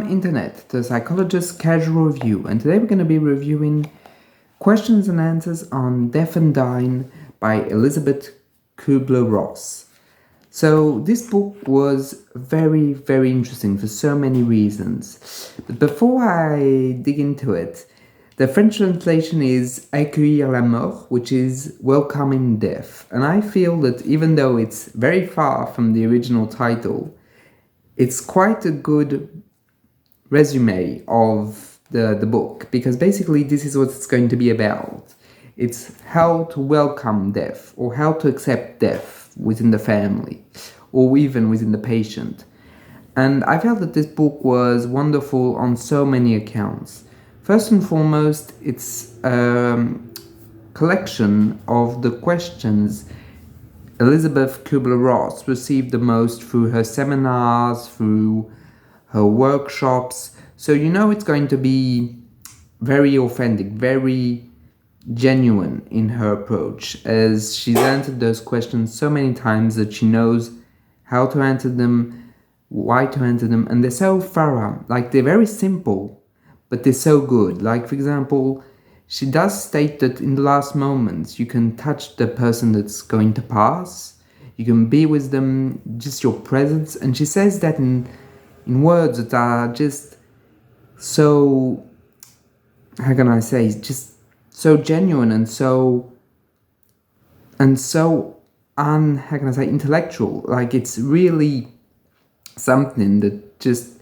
Internet, the Psychologist Casual Review, and today we're going to be reviewing Questions and Answers on Death and Dying by Elisabeth Kübler-Ross. So this book was very, very interesting for so many reasons. But before I dig into it, the French translation is Accueillir la mort, which is welcoming death. And I feel that even though it's very far from the original title, it's quite a good resume of the book, because basically this is what it's going to be about. It's how to welcome death, or how to accept death within the family, or even within the patient. And I felt that this book was wonderful on so many accounts. First and foremost, it's a collection of the questions Elisabeth Kübler-Ross received the most through her seminars, through her workshops. So you know it's going to be very authentic, very genuine in her approach, as she's answered those questions so many times that she knows how to answer them, why to answer them, and they're so thorough. Like, they're very simple, but they're so good. Like, for example, she does state that in the last moments you can touch the person that's going to pass, you can be with them, just your presence, and she says that in words that are just so, how can I say, just so genuine and so how can I say, intellectual. Like, it's really something that just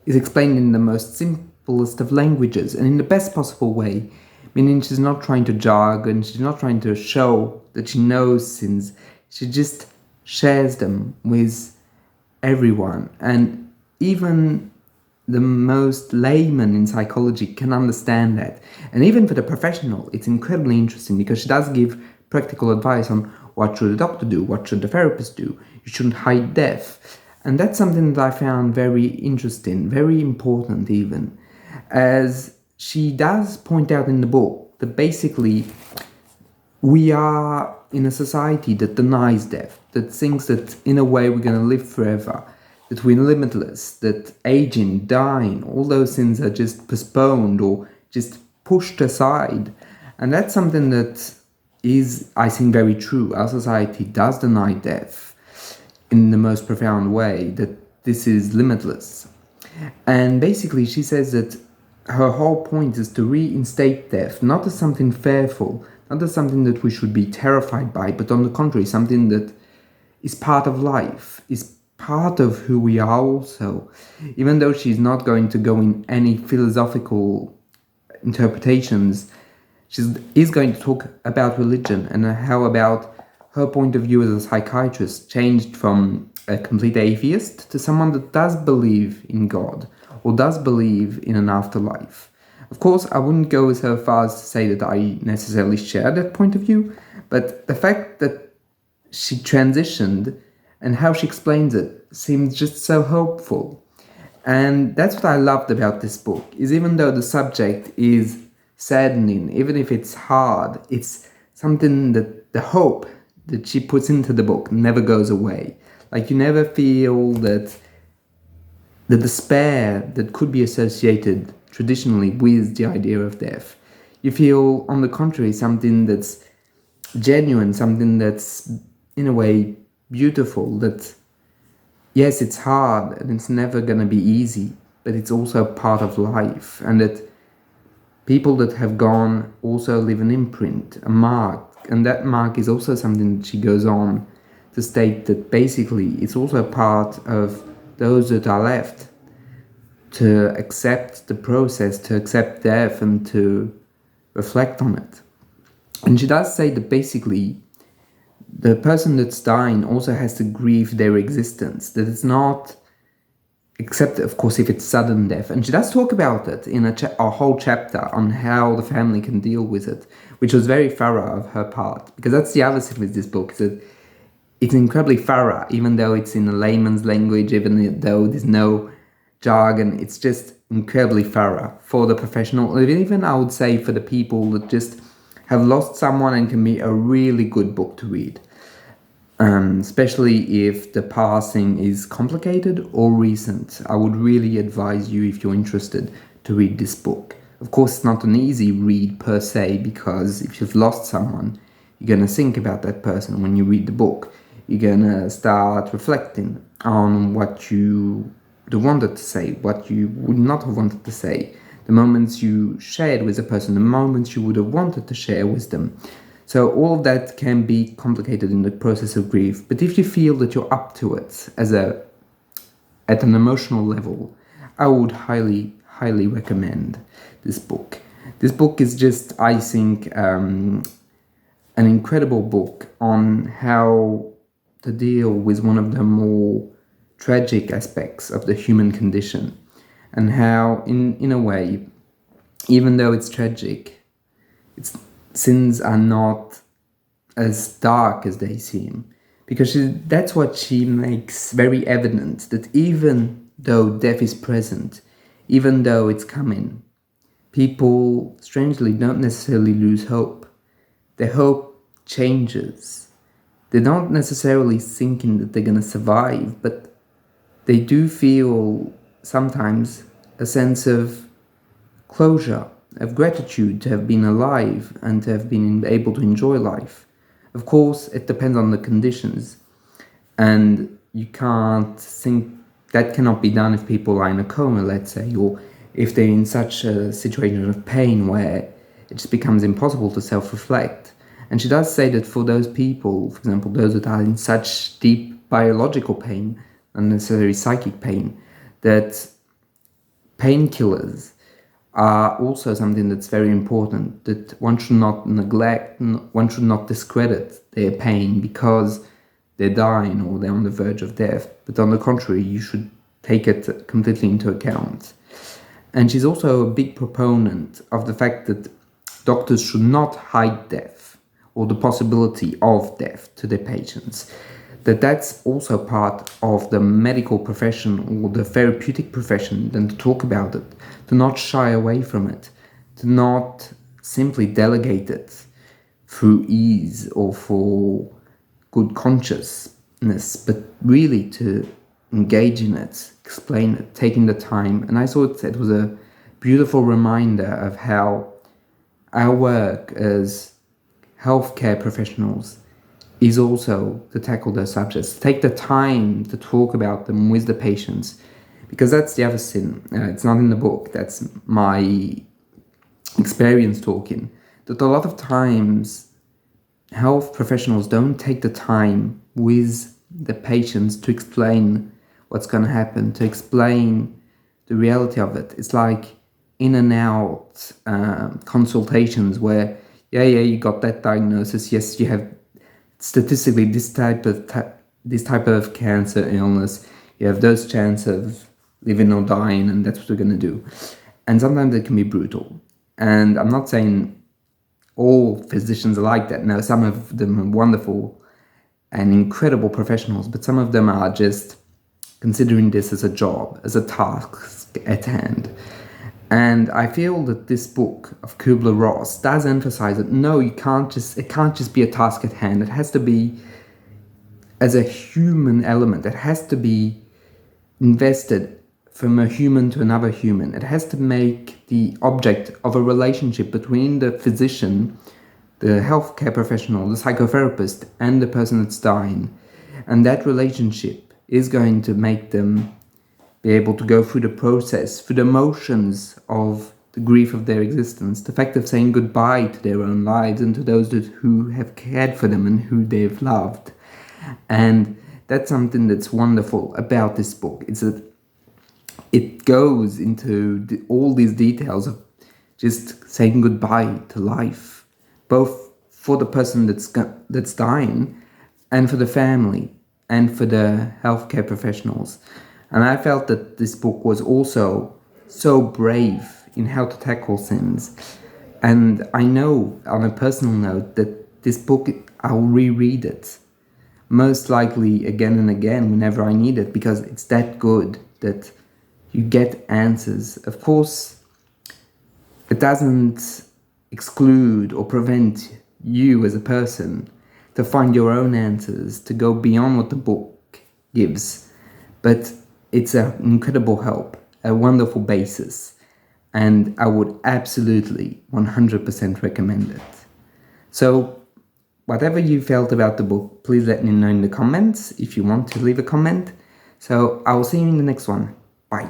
is explained in the most simplest of languages and in the best possible way. Meaning she's not trying to jargon, she's not trying to show that she knows things. She just shares them with everyone. And even the most layman in psychology can understand that. And even for the professional, it's incredibly interesting, because she does give practical advice on what should a doctor do, what should the therapist do. You shouldn't hide death. And that's something that I found very interesting, very important even, as she does point out in the book that basically we are in a society that denies death, that thinks that in a way we're going to live forever, that we're limitless, that aging, dying, all those things are just postponed or just pushed aside. And that's something that is, I think, very true. Our society does deny death in the most profound way, that this is limitless. And basically she says that her whole point is to reinstate death, not as something fearful, not as something that we should be terrified by, but on the contrary, something that is part of life, is part of who we are also. Even though she's not going to go in any philosophical interpretations, she is going to talk about religion and how about her point of view as a psychiatrist changed from a complete atheist to someone that does believe in God or does believe in an afterlife. Of course, I wouldn't go so far as to say that I necessarily share that point of view, but the fact that she transitioned and how she explains it seems just so hopeful. And that's what I loved about this book, is even though the subject is saddening, even if it's hard, it's something that the hope that she puts into the book never goes away. Like, you never feel that the despair that could be associated traditionally with the idea of death. You feel, on the contrary, something that's genuine, something that's, in a way, beautiful, that, yes, it's hard and it's never going to be easy, but it's also part of life, and that people that have gone also leave an imprint, a mark, and that mark is also something that she goes on to state that basically it's also part of those that are left to accept the process, to accept death, and to reflect on it. And she does say that basically the person that's dying also has to grieve their existence, that it's not, except of course if it's sudden death. And she does talk about it in a whole chapter on how the family can deal with it, which was very thorough of her part, because that's the other thing with this book, is that it's incredibly thorough, even though it's in a layman's language, even though there's no jargon. It's just incredibly thorough for the professional, or even I would say for the people that just have lost someone, and can be a really good book to read. especially if the passing is complicated or recent. I would really advise you, if you're interested, to read this book. Of course, it's not an easy read per se, because if you've lost someone, you're going to think about that person when you read the book. You're going to start reflecting on what you wanted to say, what you would not have wanted to say, the moments you shared with a person, the moments you would have wanted to share with them. So all of that can be complicated in the process of grief. But if you feel that you're up to it at an emotional level, I would highly recommend this book. This book is just, I think, an incredible book on how to deal with one of the more tragic aspects of the human condition, and how, in a way, even though it's tragic, sins are not as dark as they seem. Because that's what she makes very evident, that even though death is present, even though it's coming, people, strangely, don't necessarily lose hope. Their hope changes. They're not necessarily thinking that they're going to survive, but they do feel sometimes a sense of closure, of gratitude to have been alive and to have been able to enjoy life. Of course, it depends on the conditions, and you can't think that cannot be done if people are in a coma, let's say, or if they're in such a situation of pain where it just becomes impossible to self-reflect. And she does say that for those people, for example, those that are in such deep biological pain, unnecessary psychic pain, that painkillers are also something that's very important, that one should not neglect, one should not discredit their pain because they're dying or they're on the verge of death, but on the contrary, you should take it completely into account. And she's also a big proponent of the fact that doctors should not hide death or the possibility of death to their patients. That's also part of the medical profession or the therapeutic profession, than to talk about it, to not shy away from it, to not simply delegate it through ease or for good consciousness, but really to engage in it, explain it, taking the time. And I thought it was a beautiful reminder of how our work as healthcare professionals is also to tackle those subjects, take the time to talk about them with the patients, because that's the other sin. It's not in the book, that's my experience talking, that a lot of times health professionals don't take the time with the patients to explain what's going to happen, to explain the reality of it. It's like in and out consultations where, you got that diagnosis, yes, you have statistically this type of cancer illness, you have those chances of living or dying, and that's what we're going to do. And sometimes it can be brutal. And I'm not saying all physicians are like that. No, some of them are wonderful and incredible professionals, but some of them are just considering this as a job, as a task at hand. And I feel that this book of Kübler-Ross does emphasize that no, it can't just be a task at hand. It has to be as a human element. It has to be invested from a human to another human. It has to make the object of a relationship between the physician, the healthcare professional, the psychotherapist, and the person that's dying. And that relationship is going to make them be able to go through the process, through the motions of the grief of their existence, the fact of saying goodbye to their own lives and to those who have cared for them and who they've loved. And that's something that's wonderful about this book. It's that it goes into all these details of just saying goodbye to life, both for the person that's dying and for the family and for the healthcare professionals. And I felt that this book was also so brave in how to tackle sins. And I know, on a personal note, that this book, I'll reread it, most likely again and again whenever I need it, because it's that good that you get answers. Of course, it doesn't exclude or prevent you as a person to find your own answers, to go beyond what the book gives. But it's an incredible help, a wonderful basis, and I would absolutely 100% recommend it. So whatever you felt about the book, please let me know in the comments if you want to leave a comment. So I will see you in the next one. Bye.